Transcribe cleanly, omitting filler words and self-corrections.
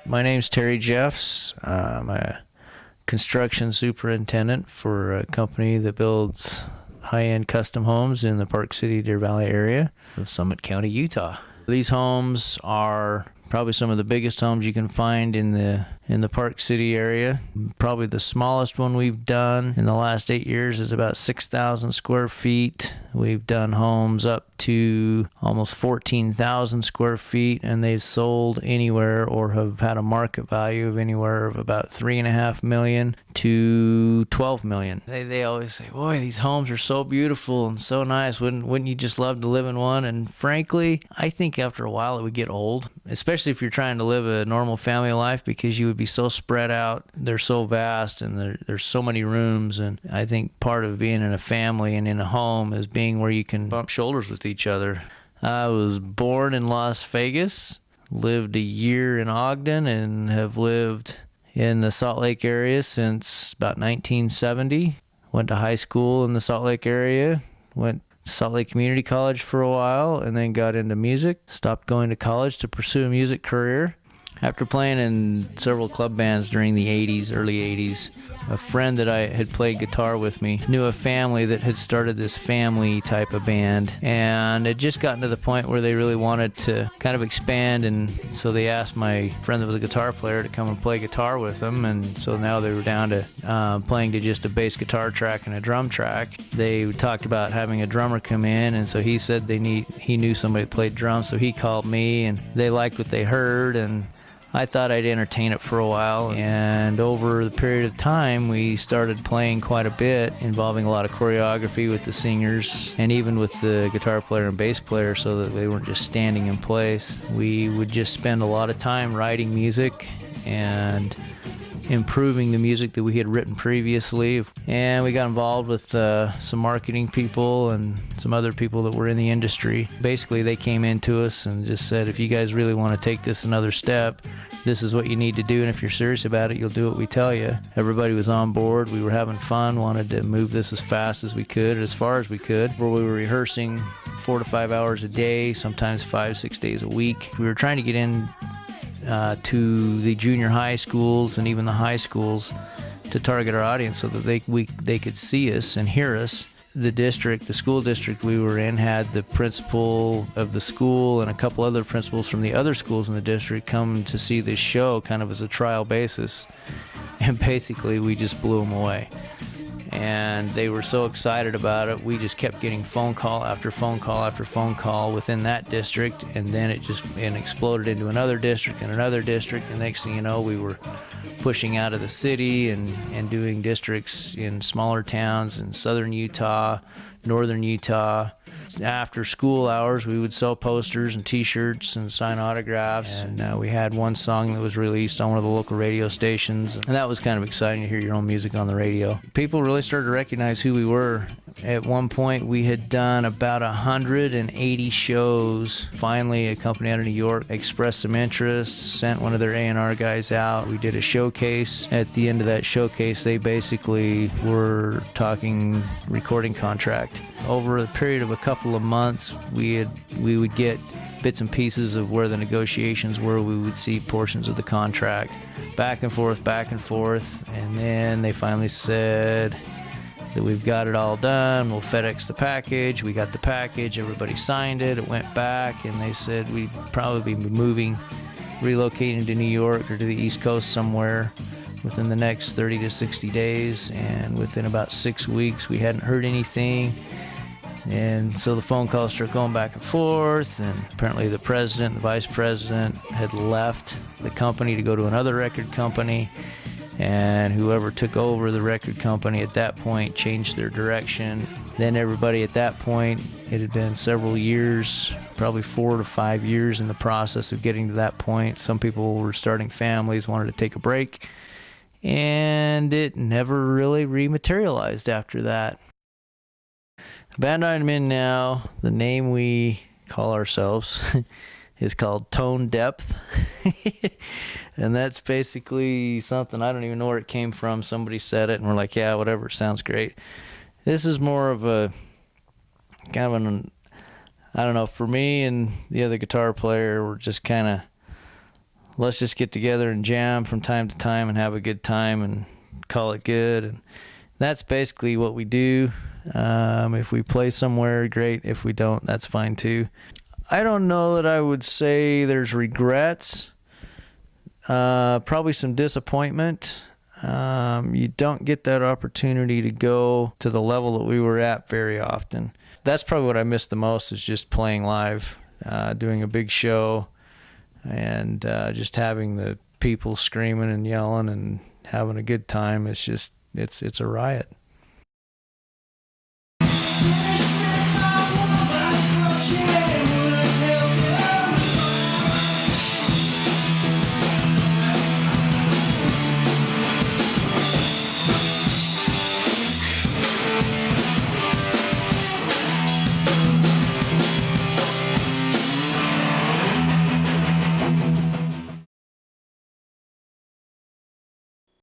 My name's Terry Jeffs. I'm a construction superintendent for a company that builds high-end custom homes in the Park City, Deer Valley area of Summit County, Utah. These homes are probably some of the biggest homes you can find in the Park City area. Probably the smallest one we've done in the last 8 years is about 6,000 square feet. We've done homes up to almost 14,000 square feet, and they've sold anywhere or have had a market value of anywhere of about $3.5 million to $12 million. They always say, boy, these homes are so beautiful and so nice. Wouldn't you just love to live in one? And frankly, I think after a while it would get old, especially if you're trying to live a normal family life, because you would be so spread out. They're so vast, and there's so many rooms. And I think part of being in a family and in a home is being where you can bump shoulders with each other. I was born in Las Vegas, lived a year in Ogden, and have lived in the Salt Lake area since about 1970. Went to high school in the Salt Lake area, went to Salt Lake Community College for a while, and then got into music. Stopped going to college to pursue a music career. After playing in several club bands during the 80s, early 80s, a friend that I had played guitar with me knew a family that had started this family type of band, and it just gotten to the point where they really wanted to kind of expand, and so they asked my friend that was a guitar player to come and play guitar with them, and so now they were down to playing to just a bass guitar track and a drum track. They talked about having a drummer come in, and so he said he knew somebody that played drums, so he called me, and they liked what they heard, and I thought I'd entertain it for a while, and over the period of time, we started playing quite a bit, involving a lot of choreography with the singers and even with the guitar player and bass player, so that they weren't just standing in place. We would just spend a lot of time writing music and improving the music that we had written previously, and we got involved with some marketing people and some other people that were in the industry. Basically, they came into us and just said, if you guys really want to take this another step, this is what you need to do, and if you're serious about it, you'll do what we tell you. Everybody was on board. We were having fun, wanted to move this as fast as we could, as far as we could, where we were rehearsing 4 to 5 hours a day, sometimes 5-6 days a week. We were trying to get in to the junior high schools and even the high schools to target our audience so that they could see us and hear us. The school district we were in, had the principal of the school and a couple other principals from the other schools in the district come to see this show kind of as a trial basis, and basically we just blew them away. And they were so excited about it, we just kept getting phone call after phone call after phone call within that district, and then it exploded into another district and another district, and next thing you know, we were pushing out of the city and doing districts in smaller towns in southern Utah, northern Utah. After school hours, we would sell posters and t-shirts and sign autographs, and we had one song that was released on one of the local radio stations, and that was kind of exciting to hear your own music on the radio. People really started to recognize who we were. At one point, we had done about 180 shows. Finally, a company out of New York expressed some interest, sent one of their A&R guys out. We did a showcase. At the end of that showcase, they basically were talking recording contract. Over the period of a couple of months, we would get bits and pieces of where the negotiations were. We would see portions of the contract, back and forth, and then they finally said that we've got it all done. We'll FedEx the package. We got the package. Everybody signed it. It went back, and they said we'd probably be relocating to New York or to the East Coast somewhere within the next 30 to 60 days. And within about 6 weeks, we hadn't heard anything. And so the phone calls started going back and forth, and apparently the president and the vice president had left the company to go to another record company, and whoever took over the record company at that point changed their direction. Then everybody at that point, it had been several years, probably 4 to 5 years in the process of getting to that point. Some people were starting families, wanted to take a break, and it never really rematerialized after that. The band I'm in now, the name we call ourselves is called Tone Depth. And that's basically something, I don't even know where it came from. Somebody said it and we're like, yeah, whatever, it sounds great. This is more of a kind of I don't know, for me and the other guitar player, we're just kind of let's just get together and jam from time to time and have a good time and call it good. And that's basically what we do. If we play somewhere, great. If we don't, that's fine too. I don't know that I would say there's regrets. Probably some disappointment. You don't get that opportunity to go to the level that we were at very often. That's probably what I miss the most, is just playing live, doing a big show, and just having the people screaming and yelling and having a good time. It's a riot.